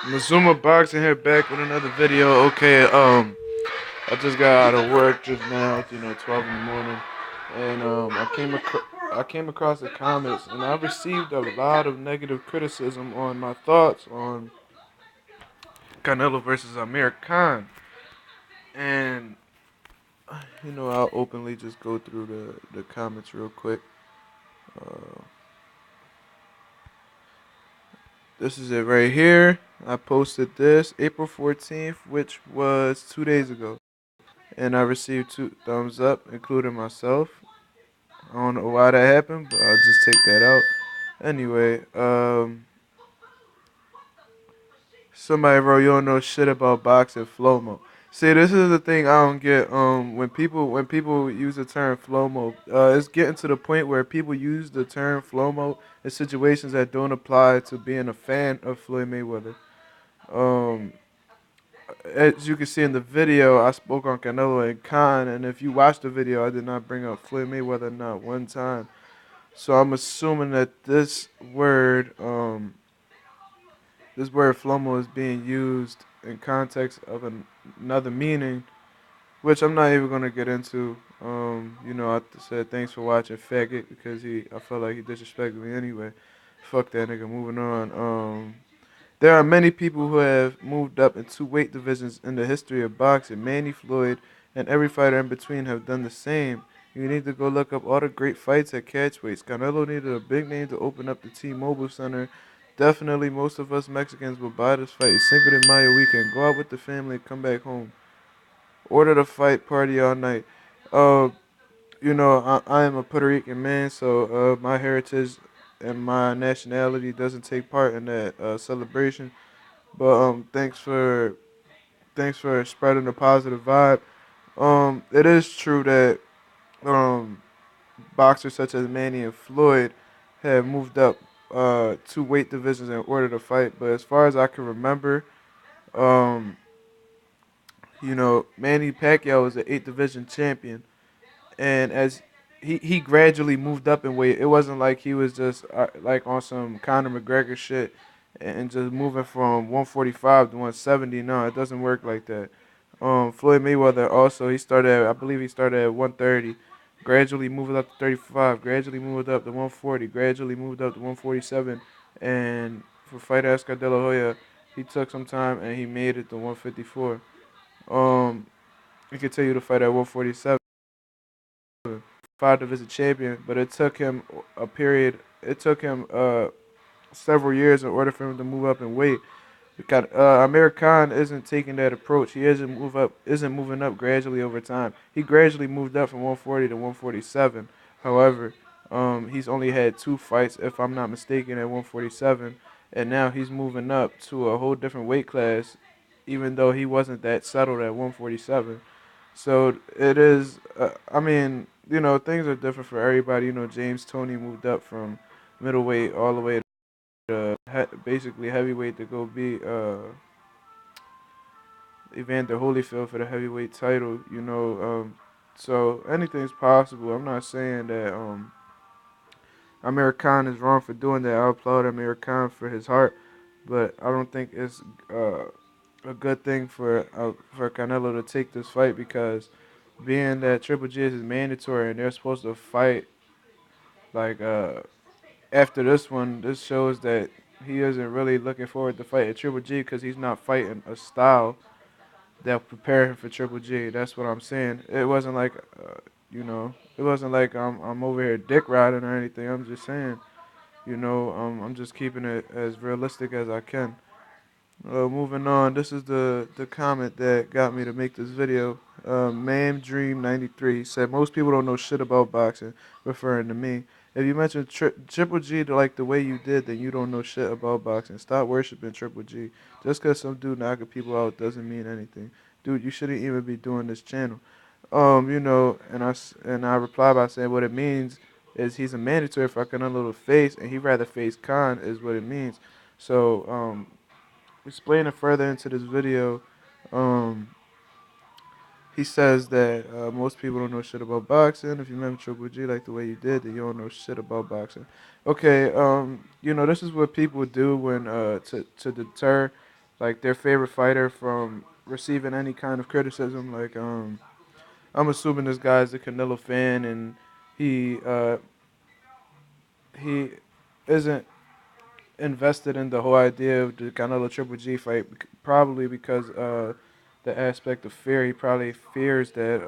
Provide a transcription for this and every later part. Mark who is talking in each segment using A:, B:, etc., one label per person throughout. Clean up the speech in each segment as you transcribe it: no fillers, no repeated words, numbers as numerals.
A: Mazuma Boxing here back with another video. Okay, I just got out of work just now. It's 12 in the morning, and I came across the comments, and I received a lot of negative criticism on my thoughts on Canelo versus Amir Khan, and I'll openly just go through the comments real quick. Uh, this is it right here. I posted this April 14th, which was 2 days ago. And I received 2 thumbs up, including myself. I don't know why that happened, but I'll just take that out. Anyway, somebody wrote, "You don't know shit about boxing, Flomo." See, this is the thing I don't get. When people use the term Flomo, it's getting to the point where people use the term Flomo in situations that don't apply to being a fan of Floyd Mayweather. Um, as you can see in the video, I spoke on Canelo and Khan, and if you watch the video, I did not bring up Floyd Mayweather not one time. So I'm assuming that this word "flomo" is being used in context of another meaning, which I'm not even gonna get into. I said thanks for watching, faggot, because I felt like he disrespected me anyway. Fuck that nigga. Moving on. There are many people who have moved up in 2 weight divisions in the history of boxing. Manny, Floyd, and every fighter in between have done the same. You need to go look up all the great fights at catchweights. Canelo needed a big name to open up the T-Mobile Center. Definitely, most of us Mexicans will buy this fight. It's Cinco de Mayo weekend. Go out with the family and come back home. Order the fight, party all night. Uh, I am a Puerto Rican man, so my heritage and my nationality doesn't take part in that celebration. But thanks for spreading the positive vibe. It is true that um boxers such as Manny and Floyd have moved up 2 weight divisions in order to fight. But as far as I can remember, um, Manny Pacquiao was an 8 division champion, and as he gradually moved up in weight. It wasn't like he was just like on some Conor McGregor shit and just moving from 145 to 170. No, it doesn't work like that. Floyd Mayweather also I believe he started at 130, gradually moved up to 35, gradually moved up to 140, gradually moved up to 147, and for fight Oscar De La Hoya, he took some time and he made it to 154. He continued to fight at 147. 5 division champion, but it took him a period. It took him several years in order for him to move up in weight. Because Amir Khan isn't taking that approach. He isn't moving up gradually over time. He gradually moved up from 140 to 147. However, he's only had 2 fights, if I'm not mistaken, at 147, and now he's moving up to a whole different weight class, even though he wasn't that settled at 147. So it is. I mean, things are different for everybody. James Toney moved up from middleweight all the way to basically heavyweight to go beat Evander Holyfield for the heavyweight title. So anything's possible. I'm not saying that Amir Khan is wrong for doing that. I applaud Amir Khan for his heart, but I don't think it's a good thing for Canelo to take this fight because being that Triple G is mandatory and they're supposed to fight like after this one, this shows that he isn't really looking forward to fighting Triple G because he's not fighting a style that prepare him for Triple G. That's what I'm saying. It wasn't like I'm over here dick riding or anything. I'm just saying, I'm just keeping it as realistic as I can. Moving on, this is the comment that got me to make this video. Ma'am Dream 93 said most people don't know shit about boxing, referring to me. If you mention Triple G like the way you did, then you don't know shit about boxing. Stop worshiping Triple G. Just because some dude knocking people out doesn't mean anything. Dude, you shouldn't even be doing this channel. And I reply by saying what it means is he's a mandatory for Canelo to face, and he'd rather face Khan is what it means. So explaining further into this video, um, he says that most people don't know shit about boxing. If you remember Triple G like the way you did, then you don't know shit about boxing. Okay, this is what people do when to deter like their favorite fighter from receiving any kind of criticism. Like I'm assuming this guy's a Canelo fan, and he uh, he isn't invested in the whole idea of the Canelo Triple G fight, probably because the aspect of fear. He probably fears that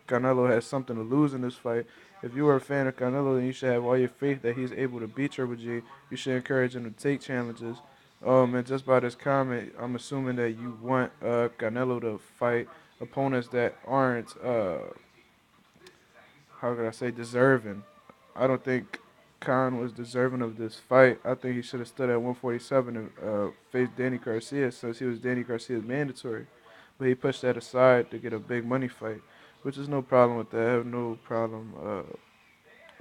A: Canelo has something to lose in this fight. If you are a fan of Canelo, then you should have all your faith that he's able to beat Triple G. You should encourage him to take challenges. And just by this comment, I'm assuming that you want Canelo to fight opponents that aren't, how could I say, deserving. I don't think Khan was deserving of this fight. I think he should have stood at 147 and faced Danny Garcia since he was Danny Garcia's mandatory. But he pushed that aside to get a big money fight, which is no problem with that. I have no problem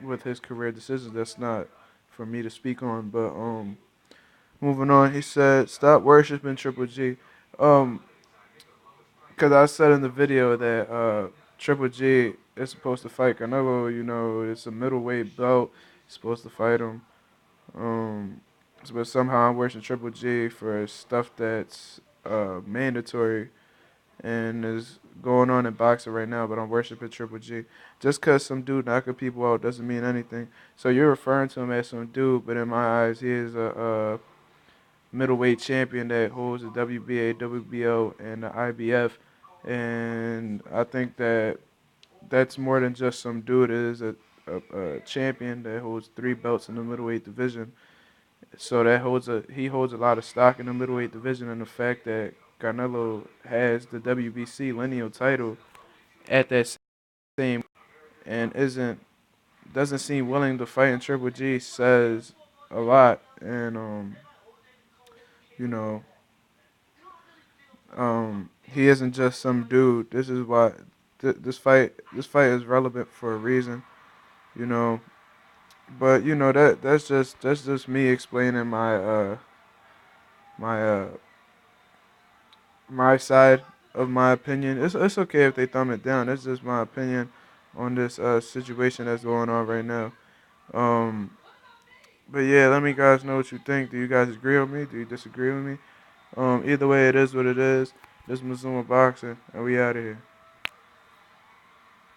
A: with his career decisions. That's not for me to speak on. But moving on, he said, "Stop worshiping Triple G." Um, because I said in the video that Triple G is supposed to fight Canelo. You know, it's a middleweight belt. He's supposed to fight him. Um, but somehow I'm worshiping Triple G for stuff that's mandatory and is going on in boxing right now. But I'm worshiping Triple G. Just because some dude knocking people out doesn't mean anything. So you're referring to him as some dude, but in my eyes, he is a middleweight champion that holds the WBA, WBO, and the IBF. And I think that that's more than just some dude. It is a champion that holds 3 belts in the middleweight division. So he holds a lot of stock in the middleweight division, and the fact that Canelo has the WBC lineal title at that same and isn't doesn't seem willing to fight in Triple G says a lot. And you know, he isn't just some dude. This is why this fight is relevant for a reason. You know, but you know that's just me explaining my my side of my opinion. It's okay if they thumb it down. That's just my opinion on this situation that's going on right now. Um, but yeah, let me guys know what you think. Do you guys agree with me? Do you disagree with me? Either way, it is what it is. This is Mazuma Boxing, and we out of here.